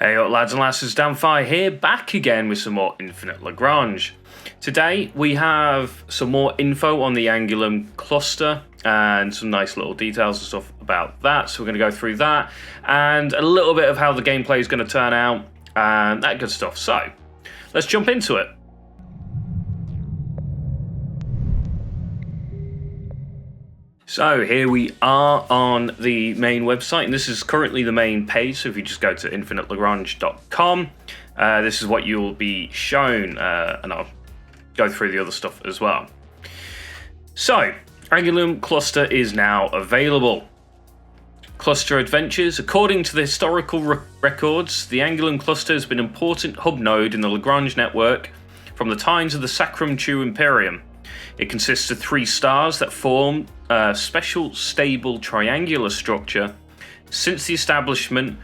Hey up lads and lasses, Damphyre here, back again with some more Infinite Lagrange. Today we have some more info on the Angulum cluster and some nice little details and stuff about that, so we're going to go through that and a little bit of how the gameplay is going to turn out and that good stuff. So let's jump into it. So here we are on the main website, and this is currently the main page. So if you just go to infinitelagrange.com, this is what you'll be shown, and I'll go through the other stuff as well. So Angulum cluster is now available. Cluster adventures. According to the historical records, the Angulum cluster has been an important hub node in the Lagrange network from the times of the Sacrum Chu Imperium. It consists of 3 stars that form a special stable triangular structure. Since the establishment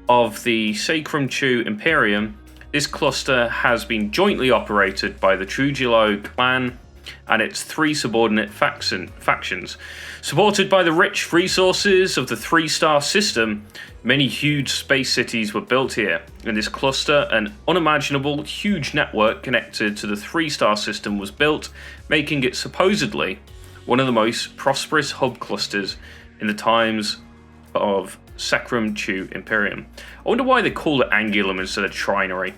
of the Sacrum Chu Imperium, this cluster has been jointly operated by the Trujillo clan and its 3 subordinate factions. Supported by the rich resources of the 3-star system, many huge space cities were built here. In this cluster, an unimaginable huge network connected to the 3-star system was built, making it supposedly one of the most prosperous hub clusters in the times of Sacrum Chu Imperium. I wonder why they call it Angulum instead of trinary.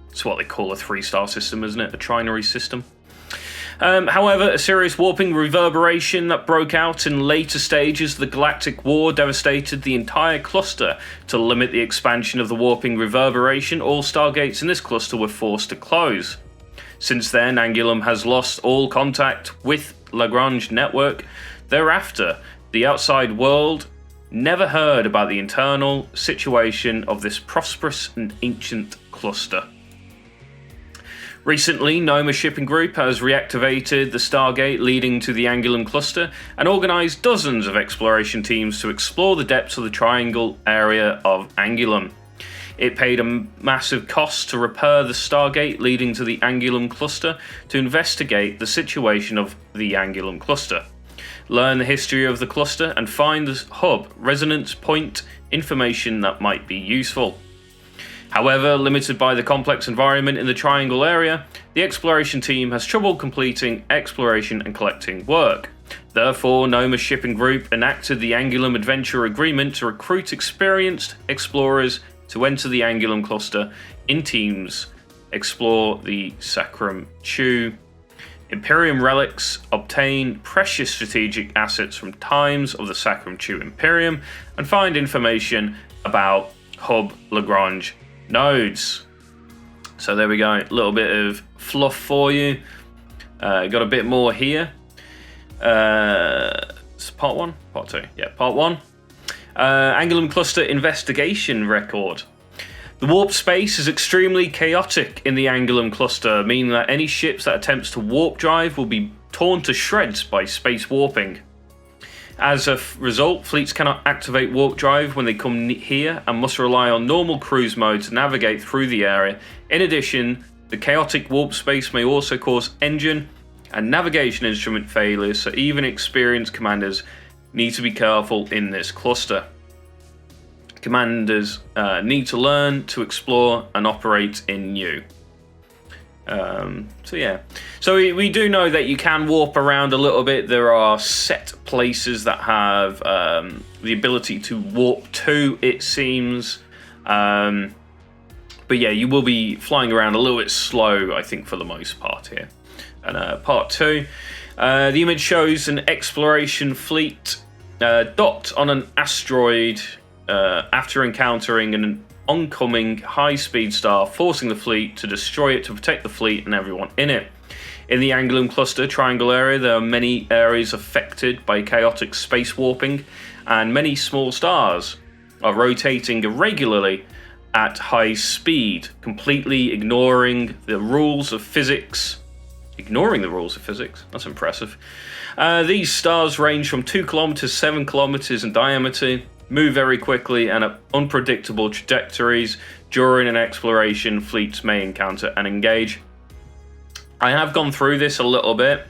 It's what they call a 3-star system, isn't it? A trinary system. However, a serious warping reverberation that broke out in later stages of the Galactic War devastated the entire cluster. To limit the expansion of the warping reverberation, all stargates in this cluster were forced to close. Since then, Angulum has lost all contact with Lagrange network. Thereafter, the outside world never heard about the internal situation of this prosperous and ancient cluster. Recently, Noma Shipping Group has reactivated the Stargate leading to the Angulum cluster and organised dozens of exploration teams to explore the depths of the triangle area of Angulum. It paid a massive cost to repair the Stargate leading to the Angulum cluster to investigate the situation of the Angulum cluster, learn the history of the cluster, and find the hub resonance point information that might be useful. However, limited by the complex environment in the triangle area, the exploration team has trouble completing exploration and collecting work. Therefore, Noma Shipping Group enacted the Angulum Adventure Agreement to recruit experienced explorers to enter the Angulum cluster in teams, explore the Sacrum Chu Imperium relics, obtain precious strategic assets from times of the Sacrum Chu Imperium, and find information about Hub Lagrange nodes. So there we go, a little bit of fluff for you. Got a bit more here. It's part 1? Part 2? Yeah, part 1. Angulum cluster investigation record. The warp space is extremely chaotic in the Angulum cluster, meaning that any ships that attempts to warp drive will be torn to shreds by space warping. As a result, fleets cannot activate warp drive when they come here and must rely on normal cruise mode to navigate through the area. In addition, the chaotic warp space may also cause engine and navigation instrument failures, so even experienced commanders need to be careful in this cluster. Commanders need to learn to explore and operate in new. So we do know that you can warp around a little bit. There are set places that have the ability to warp to, it seems. But yeah, you will be flying around a little bit slow, I think, for the most part here. And part 2, the image shows an exploration fleet docked on an asteroid after encountering an oncoming high-speed star, forcing the fleet to destroy it to protect the fleet and everyone in it. In the Angulum cluster triangle area, there are many areas affected by chaotic space warping, and many small stars are rotating irregularly at high speed, completely ignoring the rules of physics. Ignoring the rules of physics? That's impressive. These stars range from 2 kilometers, 7 kilometers in diameter, move very quickly and at unpredictable trajectories. During an exploration, fleets may encounter and engage. I have gone through this a little bit,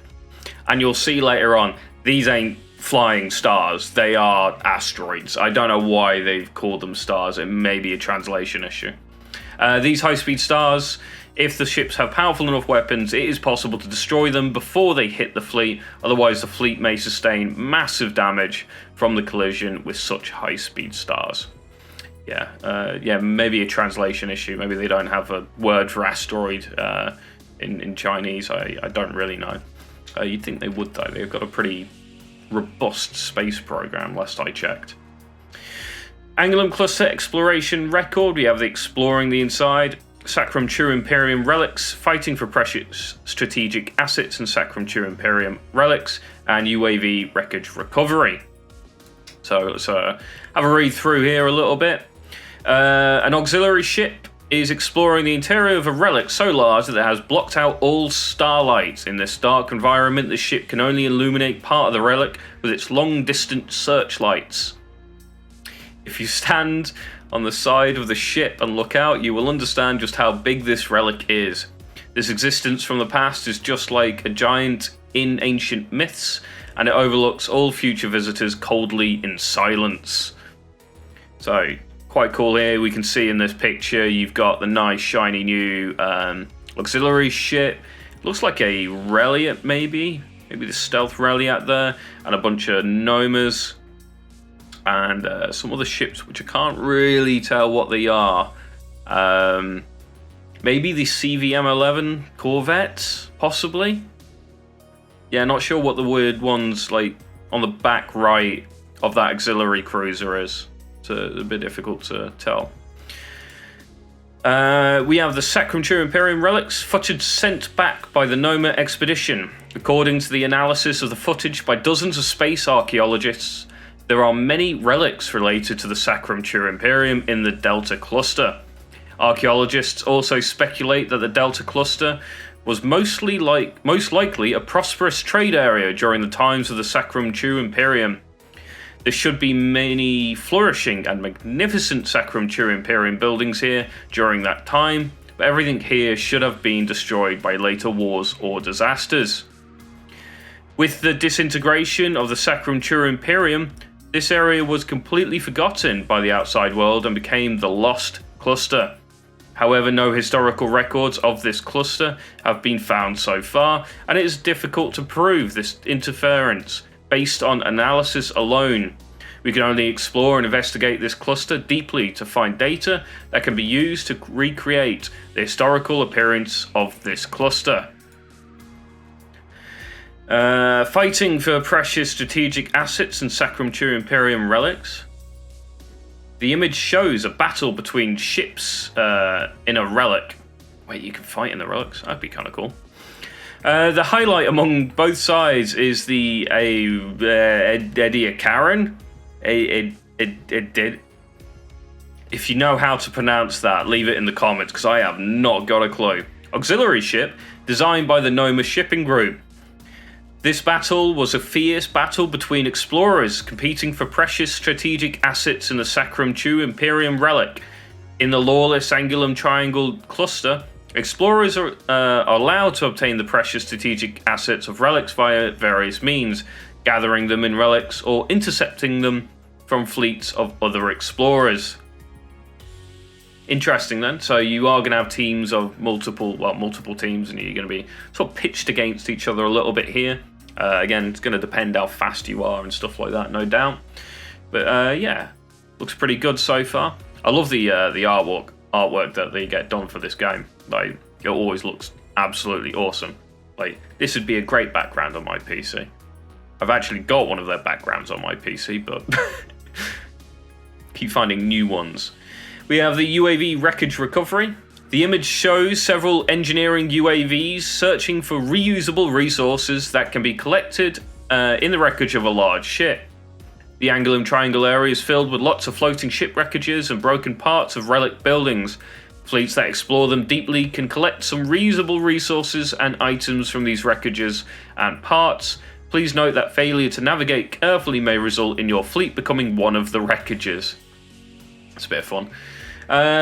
and you'll see later on, these ain't flying stars. They are asteroids. I don't know why they've called them stars. It may be a translation issue. These high-speed stars, if the ships have powerful enough weapons, it is possible to destroy them before they hit the fleet. Otherwise, the fleet may sustain massive damage from the collision with such high-speed stars. Yeah, maybe a translation issue. Maybe they don't have a word for asteroid in Chinese. I don't really know. You'd think they would, though. They've got a pretty robust space program, last I checked. Angulum cluster exploration record. We have the exploring the inside. Sacrum True Imperium relics, fighting for precious strategic assets and Sacrum True Imperium relics, and UAV wreckage recovery. So let's have a read through here a little bit. An auxiliary ship is exploring the interior of a relic so large that it has blocked out all starlight. In this dark environment, the ship can only illuminate part of the relic with its long-distance searchlights. If you stand on the side of the ship and look out, you will understand just how big this relic is. This existence from the past is just like a giant in ancient myths, and it overlooks all future visitors coldly in silence. So, quite cool here. We can see in this picture you've got the nice shiny new auxiliary ship. Looks like a Relic, maybe the stealth Relic there, and a bunch of Nomas, and some other ships which I can't really tell what they are. Maybe the CVM-11 Corvettes, possibly. Yeah, not sure what the weird ones like on the back right of that auxiliary cruiser is. It's a bit difficult to tell. We have the Sacrum True Imperium relics, footage sent back by the Noma expedition. According to the analysis of the footage by dozens of space archaeologists, there are many relics related to the Sacrum True Imperium in the Delta Cluster. Archaeologists also speculate that the Delta Cluster was most likely a prosperous trade area during the times of the Sacrum True Imperium. There should be many flourishing and magnificent Sacrum True Imperium buildings here during that time, but everything here should have been destroyed by later wars or disasters. With the disintegration of the Sacrum True Imperium, this area was completely forgotten by the outside world and became the Lost Cluster. However, no historical records of this cluster have been found so far, and it is difficult to prove this interference based on analysis alone. We can only explore and investigate this cluster deeply to find data that can be used to recreate the historical appearance of this cluster. Fighting for precious strategic assets and Sacrum True Imperium relics. The image shows a battle between ships in a relic. Wait, you can fight in the relics? That'd be kind of cool. The highlight among both sides is the Ediacaran. If you know how to pronounce that, leave it in the comments, because I have not got a clue. Auxiliary ship, designed by the Noma Shipping Group. This battle was a fierce battle between explorers competing for precious strategic assets in the Sacrum True Imperium relic. In the lawless Angulum Triangle cluster, explorers are allowed to obtain the precious strategic assets of relics via various means, gathering them in relics or intercepting them from fleets of other explorers. Interesting then. So you are going to have teams of multiple teams, and you're going to be sort of pitched against each other a little bit here. Again, it's going to depend how fast you are and stuff like that, no doubt. But yeah, looks pretty good so far. I love the artwork that they get done for this game. Like, it always looks absolutely awesome. Like, this would be a great background on my PC. I've actually got one of their backgrounds on my PC, but keep finding new ones. We have the UAV wreckage recovery. The image shows several engineering UAVs searching for reusable resources that can be collected in the wreckage of a large ship. The Angulum Triangle area is filled with lots of floating ship wreckages and broken parts of relic buildings. Fleets that explore them deeply can collect some reusable resources and items from these wreckages and parts. Please note that failure to navigate carefully may result in your fleet becoming one of the wreckages. It's a bit of fun.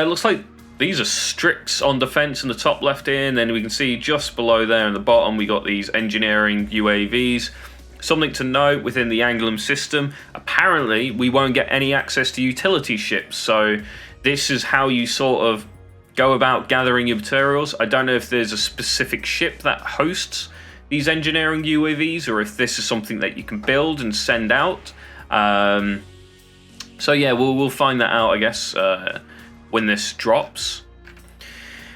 Looks like these are Strix on defense in the top left here, and then we can see just below there in the bottom we got these engineering UAVs. Something to note within the Angulum system, apparently we won't get any access to utility ships, so this is how you sort of go about gathering your materials. I don't know if there's a specific ship that hosts these engineering UAVs, or if this is something that you can build and send out. So yeah, we'll find that out, I guess, when this drops.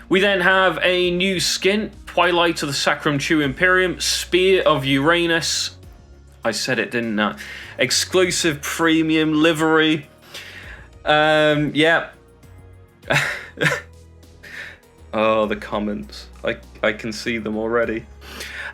We then have a new skin, Twilight of the Sacrum True Imperium, Spear of Uranus. I said it, didn't I? Exclusive premium livery. Yeah. Oh, the comments. I can see them already.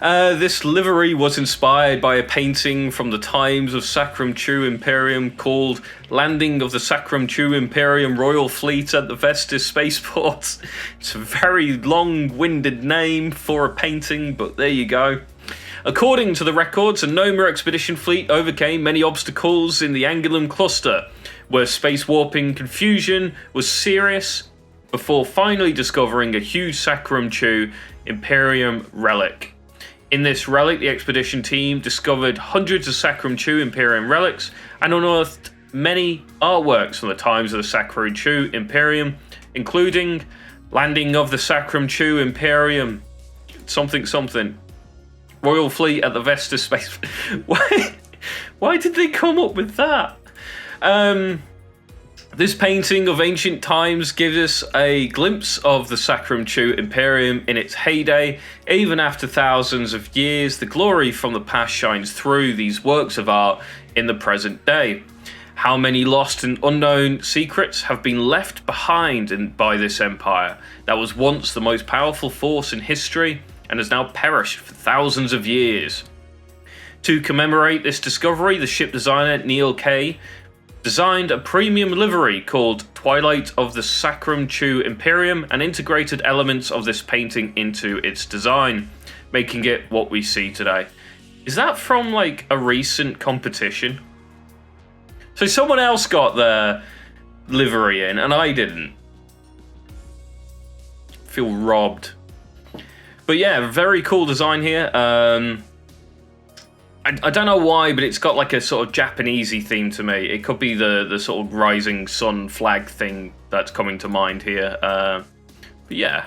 This livery was inspired by a painting from the times of Sacrum True Imperium called Landing of the Sacrum True Imperium Royal Fleet at the Vestis Spaceport. It's a very long-winded name for a painting, but there you go. According to the records, a Noma expedition fleet overcame many obstacles in the Angulum cluster, where space warping confusion was serious, before finally discovering a huge Sacrum True Imperium relic. In this relic, the expedition team discovered hundreds of Sacrum True Imperium relics and unearthed many artworks from the times of the Sacrum True Imperium, including Landing of the Sacrum True Imperium, something. Royal Fleet at the Vestis Space. Why did they come up with that? This painting of ancient times gives us a glimpse of the Sacrum True Imperium in its heyday. Even after thousands of years, the glory from the past shines through these works of art in the present day. How many lost and unknown secrets have been left behind by this empire that was once the most powerful force in history and has now perished for thousands of years? To commemorate this discovery, the ship designer Neil Kay designed a premium livery called Twilight of the Sacrum True Imperium and integrated elements of this painting into its design, making it what we see today. Is that from like a recent competition? So someone else got their livery in and I didn't. Feel robbed. But yeah, very cool design here. I don't know why, but it's got like a sort of Japanesey theme to me. It could be the sort of rising sun flag thing that's coming to mind here. But yeah,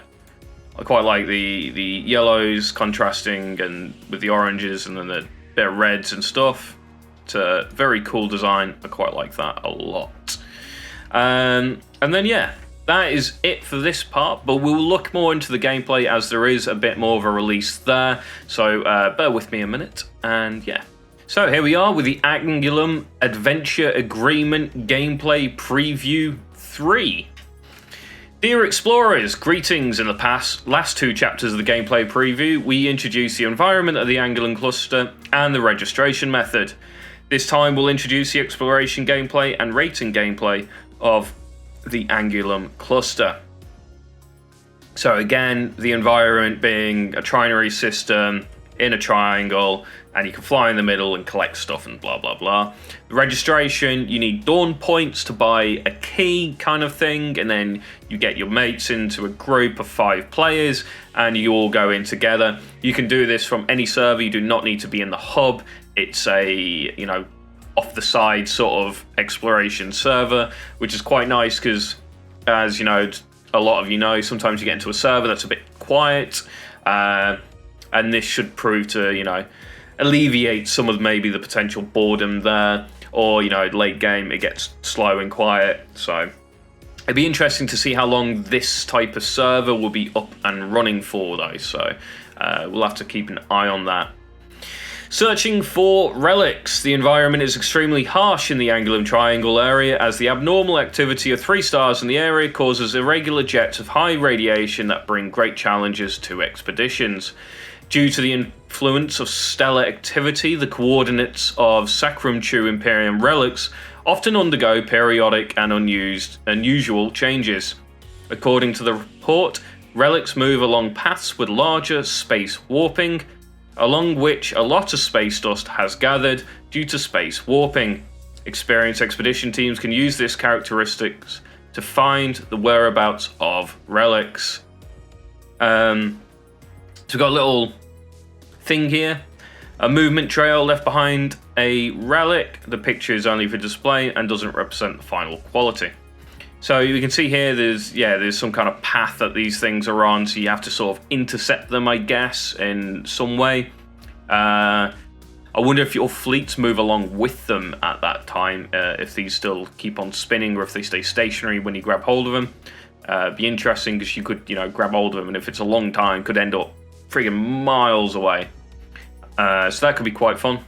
I quite like the yellows contrasting and with the oranges and then the bit of reds and stuff. It's a very cool design. I quite like that a lot. And then yeah, that is it for this part, but we'll look more into the gameplay as there is a bit more of a release there. So bear with me a minute, and yeah. So here we are with the Angulum Adventure Agreement Gameplay Preview 3. Dear explorers, greetings. In the last two chapters of the gameplay preview, we introduced the environment of the Angulum cluster and the registration method. This time we'll introduce the exploration gameplay and rating gameplay of the Angulum cluster. So again, the environment being a trinary system in a triangle, and you can fly in the middle and collect stuff and blah blah blah. The registration, you need dawn points to buy a key kind of thing, and then you get your mates into a group of 5 players and you all go in together. You can do this from any server. You do not need to be in the hub. It's a, off the side sort of exploration server, which is quite nice because, as you know, a lot of you know, sometimes you get into a server that's a bit quiet, and this should prove to, alleviate some of maybe the potential boredom there, or, late game it gets slow and quiet. So it'd be interesting to see how long this type of server will be up and running for though, so we'll have to keep an eye on that. Searching for relics. The environment is extremely harsh in the Angulum Triangle area, as the abnormal activity of 3 stars in the area causes irregular jets of high radiation that bring great challenges to expeditions. Due to the influence of stellar activity, the coordinates of Sacrum True Imperium relics often undergo periodic and unusual changes. According to the report, relics move along paths with larger space warping, along which a lot of space dust has gathered due to space warping. Experienced expedition teams can use this characteristics to find the whereabouts of relics. So we've got a little thing here. A movement trail left behind a relic. The picture is only for display and doesn't represent the final quality. So you can see here there's some kind of path that these things are on, so you have to sort of intercept them, I guess, in some way. I wonder if your fleets move along with them at that time, if these still keep on spinning or if they stay stationary when you grab hold of them. It'd be interesting because you could, grab hold of them, and if it's a long time, could end up friggin' miles away. So that could be quite fun.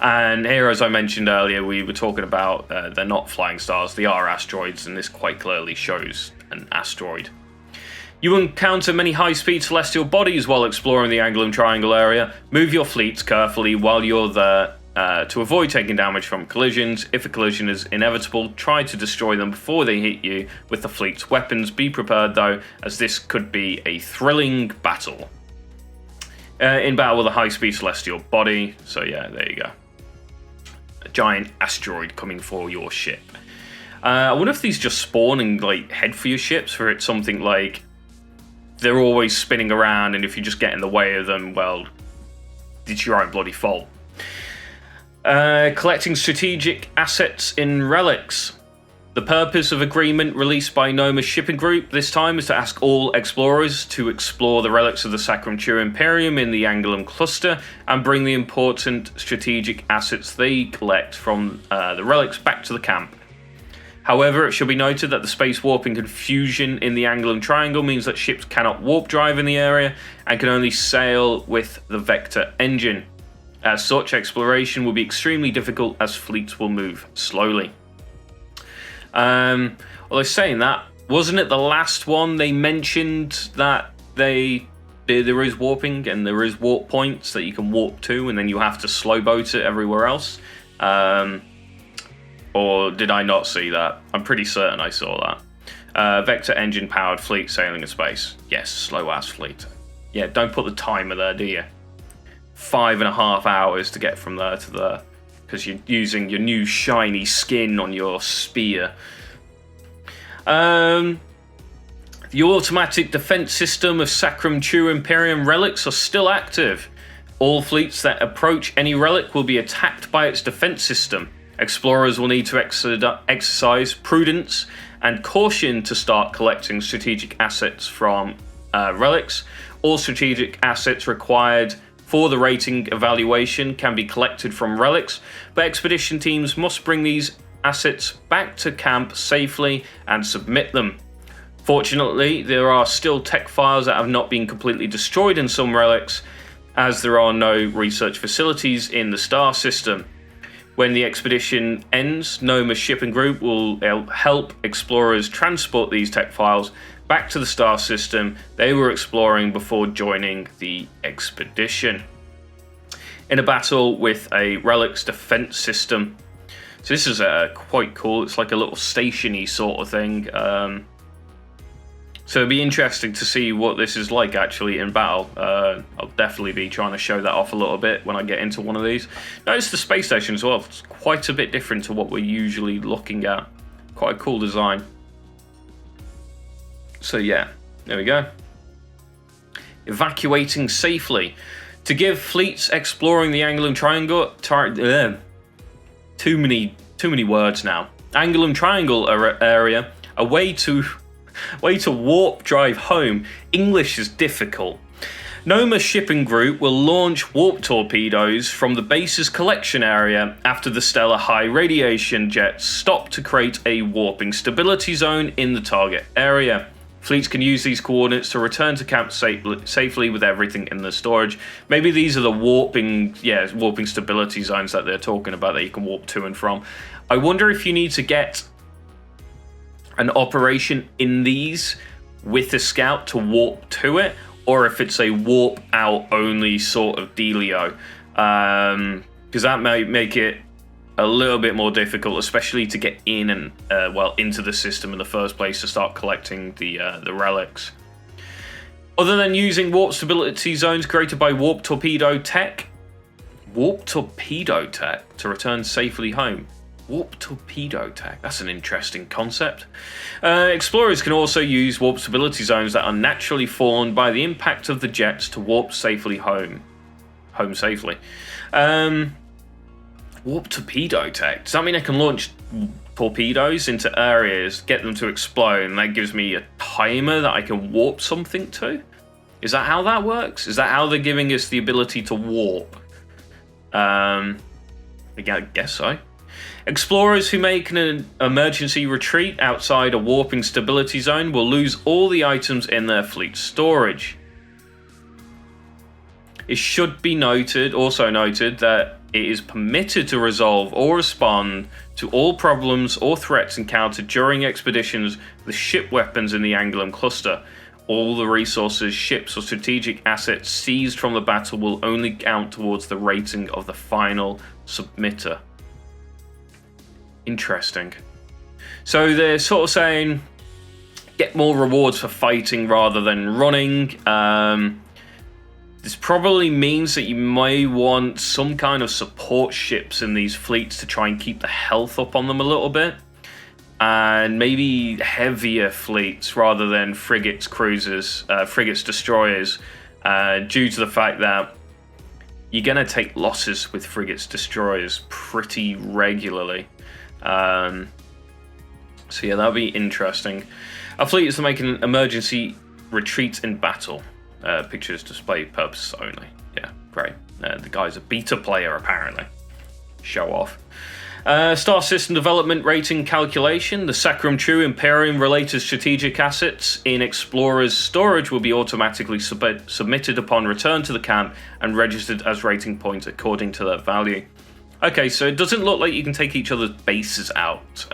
And here, as I mentioned earlier, we were talking about they're not flying stars, they are asteroids, and this quite clearly shows an asteroid. You encounter many high-speed celestial bodies while exploring the Angulum Triangle area. Move your fleets carefully while you're there to avoid taking damage from collisions. If a collision is inevitable, try to destroy them before they hit you with the fleet's weapons. Be prepared, though, as this could be a thrilling battle. In battle with a high-speed celestial body. So yeah, there you go. A giant asteroid coming for your ship. I wonder if these just spawn and head for your ships, or it's something like they're always spinning around, and if you just get in the way of them, well, it's your own bloody fault. Collecting strategic assets in relics. The purpose of agreement released by Noma's shipping group this time is to ask all explorers to explore the relics of the Sacrum True Imperium in the Angulum cluster and bring the important strategic assets they collect from the relics back to the camp. However, it should be noted that the space warping confusion in the Angulum Triangle means that ships cannot warp drive in the area and can only sail with the Vector engine. As such, exploration will be extremely difficult as fleets will move slowly. Although saying that, wasn't it the last one they mentioned that there is warping and there is warp points that you can warp to, and then you have to slow boat it everywhere else? Or did I not see that? I'm pretty certain I saw that. Vector engine powered fleet sailing in space. Yes, slow ass fleet. Yeah, don't put the timer there, do you? 5.5 hours to get from there to there, because you're using your new shiny skin on your spear. The automatic defense system of Sacrum True Imperium relics are still active. All fleets that approach any relic will be attacked by its defense system. Explorers will need to exercise prudence and caution to start collecting strategic assets from relics. All strategic assets required for the rating evaluation can be collected from relics, but expedition teams must bring these assets back to camp safely and submit them. Fortunately, there are still tech files that have not been completely destroyed in some relics, as there are no research facilities in the star system. When the expedition ends, Noma's shipping group will help explorers transport these tech files back to the star system they were exploring before joining the expedition. In a battle with a relic's defense system. So this is quite cool. It's like a little stationy sort of thing. So it'd be interesting to see what this is like actually in battle. I'll definitely be trying to show that off a little bit when I get into one of these. Notice the space station as well. It's quite a bit different to what we're usually looking at. Quite a cool design. So yeah, there we go. Evacuating safely. To give fleets exploring the Angulum Triangle... Too many words now. Angulum Triangle area, a way to warp drive home. English is difficult. Noma's shipping group will launch warp torpedoes from the base's collection area after the stellar high radiation jets stop to create a warping stability zone in the target area. Fleets can use these coordinates to return to camp safely with everything in the storage. Maybe these are the warping stability zones that they're talking about that you can warp to and from. I wonder if you need to get an operation in these with the scout to warp to it, or if it's a warp out only sort of dealio. Because that might make it a little bit more difficult, especially to get in and into the system in the first place to start collecting the relics. Other than using warp stability zones created by warp torpedo tech to return safely home. Warp torpedo tech, that's an interesting concept. Explorers can also use warp stability zones that are naturally formed by the impact of the jets to warp safely home. home safely. Warp torpedo tech. Does that mean I can launch torpedoes into areas, get them to explode, and that gives me a timer that I can warp something to? Is that how that works? Is that how they're giving us the ability to warp? I guess so. Explorers who make an emergency retreat outside a warping stability zone will lose all the items in their fleet storage. It should be also noted that it is permitted to resolve or respond to all problems or threats encountered during expeditions with ship weapons in the Angulum cluster. All the resources, ships, or strategic assets seized from the battle will only count towards the rating of the final submitter. Interesting. So they're sort of saying, get more rewards for fighting rather than running. This probably means that you may want some kind of support ships in these fleets to try and keep the health up on them a little bit. And maybe heavier fleets rather than frigates, cruisers, frigates, destroyers, due to the fact that you're going to take losses with frigates, destroyers pretty regularly. So yeah, that'll be interesting. Our fleet is to make an emergency retreat in battle. Pictures display purposes only. Yeah, great. The guy's a beta player, apparently. Show off. Star System Development Rating Calculation. The Sacrum True Imperium-related strategic assets in Explorer's storage will be automatically submitted upon return to the camp and registered as rating points according to their value. Okay, so it doesn't look like you can take each other's bases out.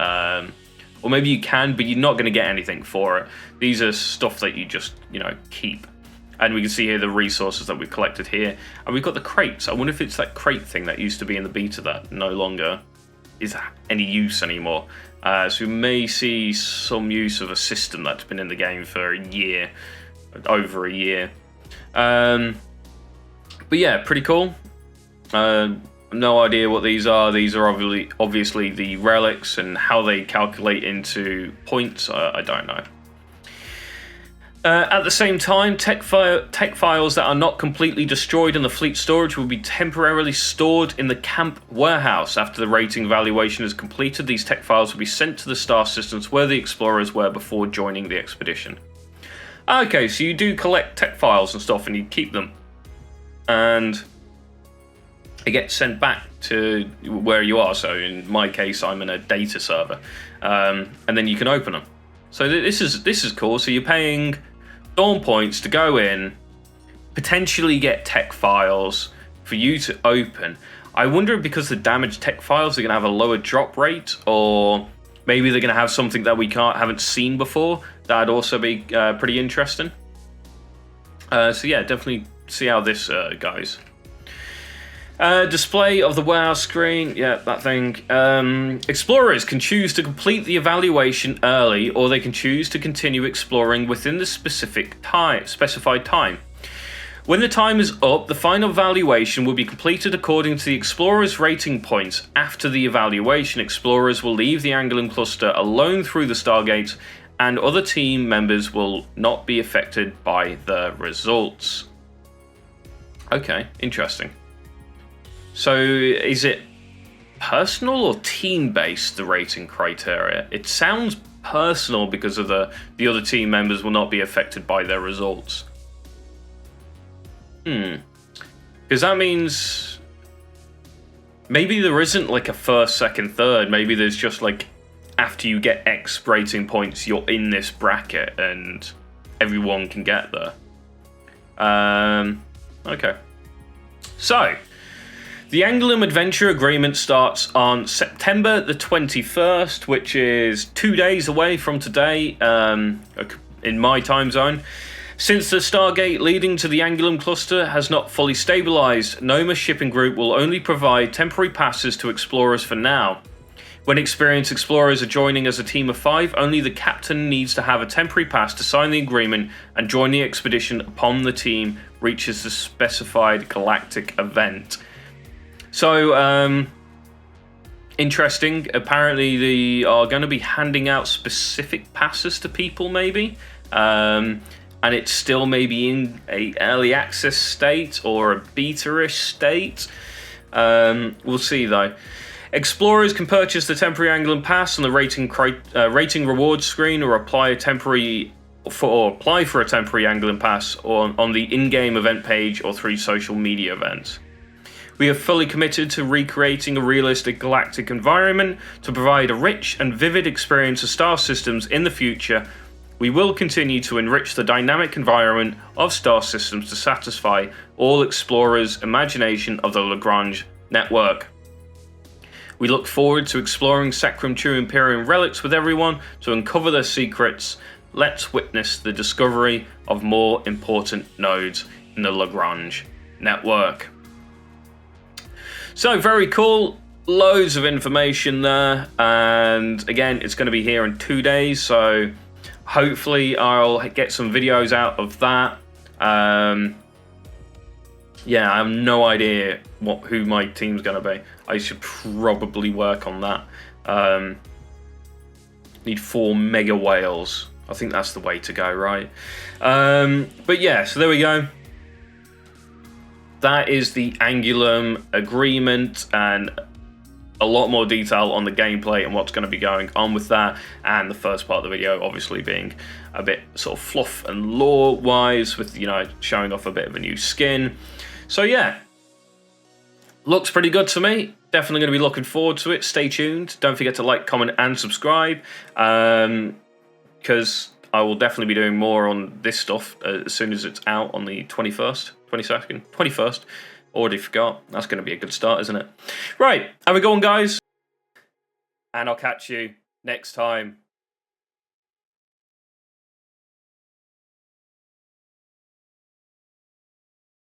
Or maybe you can, but you're not going to get anything for it. These are stuff that you just, keep. And we can see here the resources that we've collected here. And we've got the crates. I wonder if it's that crate thing that used to be in the beta that no longer is any use anymore. So we may see some use of a system that's been in the game for a year, over a year. But yeah, pretty cool. No idea what these are. These are obviously the relics, and how they calculate into points, I don't know. At the same time, tech files that are not completely destroyed in the fleet storage will be temporarily stored in the camp warehouse. After the rating evaluation is completed, these tech files will be sent to the star systems where the explorers were before joining the expedition. Okay, so you do collect tech files and stuff, and you keep them. And it gets sent back to where you are. So in my case, I'm in a data server. And then you can open them. So this is cool. So you're paying Dawn points to go in, potentially get tech files for you to open. I wonder, because the damaged tech files are going to have a lower drop rate, or maybe they're going to have something that we haven't seen before. That'd also be pretty interesting. So yeah, definitely see how this goes. Display of the warehouse screen, yeah, that thing. Explorers can choose to complete the evaluation early, or they can choose to continue exploring within the specified time. When the time is up, the final evaluation will be completed according to the explorer's rating points. After the evaluation, explorers will leave the Angulum cluster alone through the stargates, and other team members will not be affected by the results. Okay, interesting. So is it personal or team-based, the rating criteria? It sounds personal because of the other team members will not be affected by their results. Because that means maybe there isn't like a first, second, third. Maybe there's just like, after you get X rating points, you're in this bracket and everyone can get there. Okay. So the Angulum Adventure Agreement starts on September the 21st, which is 2 days away from today, in my time zone. Since the Stargate leading to the Angulum cluster has not fully stabilized, Noma Shipping Group will only provide temporary passes to explorers for now. When experienced explorers are joining as a team of 5, only the captain needs to have a temporary pass to sign the agreement and join the expedition upon the team reaches the specified galactic event. So, interesting. Apparently, they are going to be handing out specific passes to people, maybe. And and it's still maybe in a early access state or a beta-ish state. We'll see though. Explorers can purchase the temporary Angulum pass on the rating reward screen, or apply for a temporary Angulum pass on the in-game event page or through social media events. We are fully committed to recreating a realistic galactic environment to provide a rich and vivid experience of star systems in the future. We will continue to enrich the dynamic environment of star systems to satisfy all explorers' imagination of the Lagrange network. We look forward to exploring Sacrum True Imperium relics with everyone to uncover their secrets. Let's witness the discovery of more important nodes in the Lagrange network. So very cool, loads of information there, and again, it's going to be here in 2 days, so hopefully I'll get some videos out of that. Yeah, I have no idea who my team's going to be. I should probably work on that. Need 4 mega whales. I think that's the way to go, right? But yeah, so there we go. That is the Angulum agreement, and a lot more detail on the gameplay and what's going to be going on with that. And the first part of the video obviously being a bit sort of fluff and lore wise, with, you know, showing off a bit of a new skin. So yeah, looks pretty good to me. Definitely going to be looking forward to it. Stay tuned. Don't forget to like, comment and subscribe, because I will definitely be doing more on this stuff as soon as it's out on the 21st. Already forgot. That's going to be a good start, isn't it? Right, have a go on, guys. And I'll catch you next time.